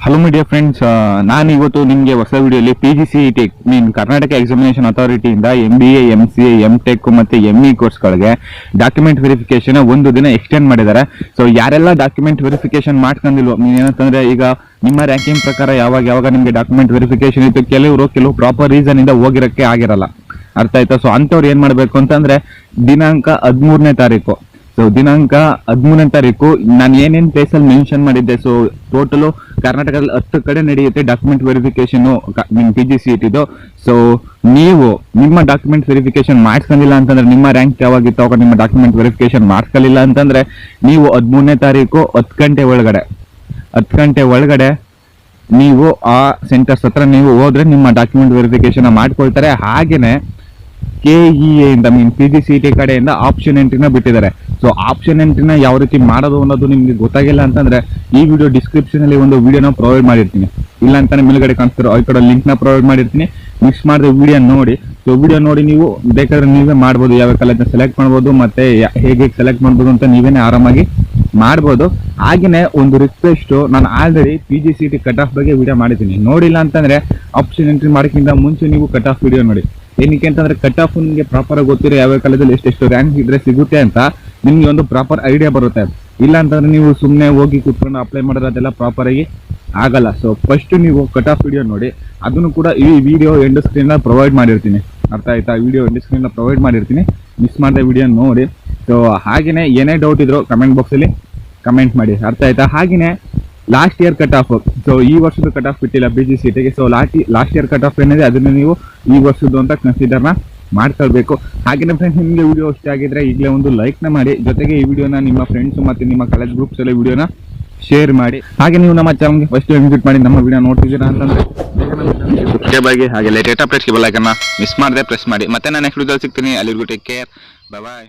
Hello my dear friends, ನಾನು ಇವತ್ತು ನಿಮಗೆ ಹೊಸ ವಿಡಿಯೋಲಿ PGCET ಕರ್ನಾಟಕ ಎಕ್ಸಾಮಿನೇಷನ್ ಅಥಾರಿಟಿಯಿಂದ MBA, MCA, M.TECH ಮತ್ತು ME ಕೋರ್ಸ್ಗಳಿಗೆ ಡಾಕ್ಯುಮೆಂಟ್ ವೆರಿಫಿಕೇಶನ್ ಒಂದು ದಿನ ಎಕ್ಸ್ಟೆಂಡ್ ಮಾಡಿದ್ದಾರೆ. ಸೊ ಯಾರೆಲ್ಲ ಡಾಕ್ಯುಮೆಂಟ್ ವೆರಿಫಿಕೇಶನ್ ಮಾಡ್ಕೊಂಡಿಲ್ವೋ, ಏನಂತಂದ್ರೆ ಈಗ ನಿಮ್ಮ ರ್ಯಾಂಕಿಂಗ್ ಪ್ರಕಾರ ಯಾವಾಗ ನಿಮಗೆ ಡಾಕ್ಯುಮೆಂಟ್ ವೆರಿಫಿಕೇಶನ್ ಇತ್ತು, ಕೆಲವು ಪ್ರಾಪರ್ ರೀಸನ್ ಇಂದ ಹೋಗಿರಕ್ಕೆ ಆಗಿರಲ್ಲ, ಅರ್ಥ ಆಯ್ತಾ? ಸೊ ಅಂಥವ್ರು ಏನ್ ಮಾಡಬೇಕು ಅಂತಂದ್ರೆ ದಿನಾಂಕ 13ನೇ ತಾರೀಕು, ಸೊ ದಿನಾಂಕ 13ನೇ ತಾರೀಕು ನಾನು ಏನೇನು ಪ್ಲೇಸಲ್ಲಿ ಮೆನ್ಷನ್ ಮಾಡಿದ್ದೆ, ಸೊ ಟೋಟಲು ಕರ್ನಾಟಕದಲ್ಲಿ 10 ಕಡೆ ನಡೆಯುತ್ತೆ ಡಾಕ್ಯುಮೆಂಟ್ ವೆರಿಫಿಕೇಶನ್ PGCET ಇದು. ಸೊ ನೀವು ನಿಮ್ಮ ಡಾಕ್ಯುಮೆಂಟ್ ವೆರಿಫಿಕೇಶನ್ ಮಾಡಿಸ್ಕೊಂಡಿಲ್ಲ ಅಂತಂದ್ರೆ, ನಿಮ್ಮ ರ್ಯಾಂಕ್ ಯಾವಾಗಿತ್ತು ಅವಾಗ ನಿಮ್ಮ ಡಾಕ್ಯುಮೆಂಟ್ ವೆರಿಫಿಕೇಶನ್ ಮಾಡಿಸ್ಕೊಳ್ಳಿಲ್ಲ ಅಂತಂದ್ರೆ, ನೀವು 13ನೇ ತಾರೀಕು 10 ಗಂಟೆ ಒಳಗಡೆ ನೀವು ಆ ಸೆಂಟರ್ಸ್ ಹತ್ರ ನೀವು ಹೋದ್ರೆ ನಿಮ್ಮ ಡಾಕ್ಯುಮೆಂಟ್ ವೆರಿಫಿಕೇಶನ್ ಮಾಡ್ಕೊಳ್ತಾರೆ. ಹಾಗೇನೆ KEA ಇಂದ PGCET ಕಡೆಯಿಂದ ಆಪ್ಷನ್ ಎಂಟ್ರಿನ ಬಿಟ್ಟಿದ್ದಾರೆ. ಸೊ ಆಪ್ಷನ್ ಎಂಟ್ರಿನ ಯಾವ ರೀತಿ ಮಾಡೋದು ಅನ್ನೋದು ನಿಮ್ಗೆ ಗೊತ್ತಾಗಿಲ್ಲ ಅಂತಂದ್ರೆ, ಈ ವಿಡಿಯೋ ಡಿಸ್ಕ್ರಿಪ್ಷನ್ ಅಲ್ಲಿ ಒಂದು ವಿಡಿಯೋನ ಪ್ರೊವೈಡ್ ಮಾಡಿರ್ತೀನಿ, ಇಲ್ಲ ಅಂತಾನೆ ಮೇಲ್ಗಡೆ ಕಾಣಿಸ್ತಿರೋ ಈ ಕಡೆ ಲಿಂಕ್ ನ ಪ್ರೊವೈಡ್ ಮಾಡಿರ್ತೀನಿ. ಮಿಕ್ಸ್ ಮಾಡಿದ ವಿಡಿಯೋ ನೋಡಿ. ಸೊ ವಿಡಿಯೋ ನೋಡಿ ನೀವು ಬೇಕಾದ್ರೆ ನೀವೇ ಮಾಡ್ಬೋದು, ಯಾವ ಕಾಲೇಜ್ನ ಸೆಲೆಕ್ಟ್ ಮಾಡ್ಬೋದು, ಮತ್ತೆ ಹೇಗೆ ಸೆಲೆಕ್ಟ್ ಮಾಡ್ಬೋದು ಅಂತ ನೀವೇನೆ ಆರಾಮಾಗಿ ಮಾಡ್ಬೋದು. ಹಾಗೇನೆ ಒಂದು ರಿಕ್ವೆಸ್ಟ್, ನಾನು ಆಲ್ರೆಡಿ PGCET ಕಟ್ ಆಫ್ ಬಗ್ಗೆ ವಿಡಿಯೋ ಮಾಡಿದ್ದೀನಿ, ನೋಡಿಲ್ಲ ಅಂತಂದ್ರೆ ಆಪ್ಷನ್ ಎಂಟ್ರಿ ಮಾಡೋಕ್ಕಿಂತ ಮುಂಚೆ ನೀವು ಕಟ್ ಆಫ್ ವಿಡಿಯೋ ನೋಡಿ. ಏನಕ್ಕೆ ಅಂತಂದ್ರೆ ಕಟ್ ಆಫ್ ನಿಮಗೆ ಪ್ರಾಪರ್ ಆಗಿ ಗೊತ್ತಿರೋ ಯಾವ ಕಾಲೇಜಲ್ಲಿ ಎಷ್ಟು ರ್ಯಾಂಕ್ ಇದ್ರೆ ಸಿಗುತ್ತೆ ಅಂತ ನಿಮ್ಗೆ ಒಂದು ಪ್ರಾಪರ್ ಐಡಿಯಾ ಬರುತ್ತೆ. ಇಲ್ಲ ಅಂತಂದ್ರೆ ನೀವು ಸುಮ್ಮನೆ ಹೋಗಿ ಕೂತ್ಕೊಂಡು ಅಪ್ಲೈ ಮಾಡೋದು ಅದೆಲ್ಲ ಪ್ರಾಪರ್ ಆಗಿ ಆಗಲ್ಲ. ಸೊ ಫಸ್ಟ್ ನೀವು ಕಟ್ ಆಫ್ ವಿಡಿಯೋ ನೋಡಿ, ಅದನ್ನು ಕೂಡ ಈ ವಿಡಿಯೋ ಎಂಡ್ ಸ್ಕ್ರೀನ್ ಪ್ರೊವೈಡ್ ಮಾಡಿರ್ತೀನಿ, ಅರ್ಥ ಆಯ್ತಾ? ವಿಡಿಯೋ ಎಂಡ್ ಸ್ಕ್ರೀನ್ ಪ್ರೊವೈಡ್ ಮಾಡಿರ್ತೀನಿ, ಮಿಸ್ ಮಾಡಿದ ವಿಡಿಯೋ ನೋಡಿ. ಸೊ ಹಾಗೇನೆ ಏನೇ ಡೌಟ್ ಇದ್ರು ಕಮೆಂಟ್ ಬಾಕ್ಸ್ ಅಲ್ಲಿ ಕಮೆಂಟ್ ಮಾಡಿ, ಅರ್ಥ ಆಯ್ತಾ? ಹಾಗೇನೆ last year cut off, so ಈ ವರ್ಷದ ಕಟ್ ಆಫ್ ಬಿಟ್ಟಿಲ್ಲ PGCETಗೆ. So last year cut off ಏನಿದೆ ಅದನ್ನು ನೀವು ಈ ವರ್ಷದ್ದು ಅಂತ ಕನ್ಸಿಡರ್ನ ಮಾಡ್ಕೊಳ್ಬೇಕು. ಹಾಗೇನೆ ಫ್ರೆಂಡ್ಸ್, ನಿಮಗೆ ವಿಡಿಯೋ ಇಷ್ಟ ಆಗಿದ್ರೆ ಈಗಲೇ ಒಂದು ಲೈಕ್ನ ಮಾಡಿ, ಜೊತೆಗೆ ಈ ವಿಡಿಯೋನ ನಿಮ್ಮ ಫ್ರೆಂಡ್ಸ್ ಮತ್ತು ನಿಮ್ಮ ಕಾಲೇಜ್ ಗ್ರೂಪ್ಸ್ ಎಲ್ಲ ವಿಡಿಯೋನ ಶೇರ್ ಮಾಡಿ. ಹಾಗೆ ನೀವು ನಮ್ಮ ಚಾನಲ್ಗೆ ಫಸ್ಟ್ ವಿಸಿಟ್ ಮಾಡಿ ನಮ್ಮ ವಿಡಿಯೋ ನೋಡ್ತಿದ್ದೀರಾ ಅಂತಂದ್ರೆ ಸಬ್ಸ್ಕ್ರೈಬ್ ಆಗಿ, ಹಾಗೆ ಲೇಟೆಸ್ಟ್ ಅಪ್ಡೇಟ್ಸ್ಗೆ ಬೆಲ್ ಐಕನ್ನ ಮಿಸ್ ಮಾಡದೆ ಪ್ರೆಸ್ ಮಾಡಿ. ಮತ್ತೆ ನಾನು ನೆಕ್ಸ್ಟ್ ವಿಡಿಯೋ ಸಿಗ್ತೀನಿ. ಅಲ್ಲಿವರೆಗೂ ಟೇಕ್ ಕೇರ್, ಬಾಯ್.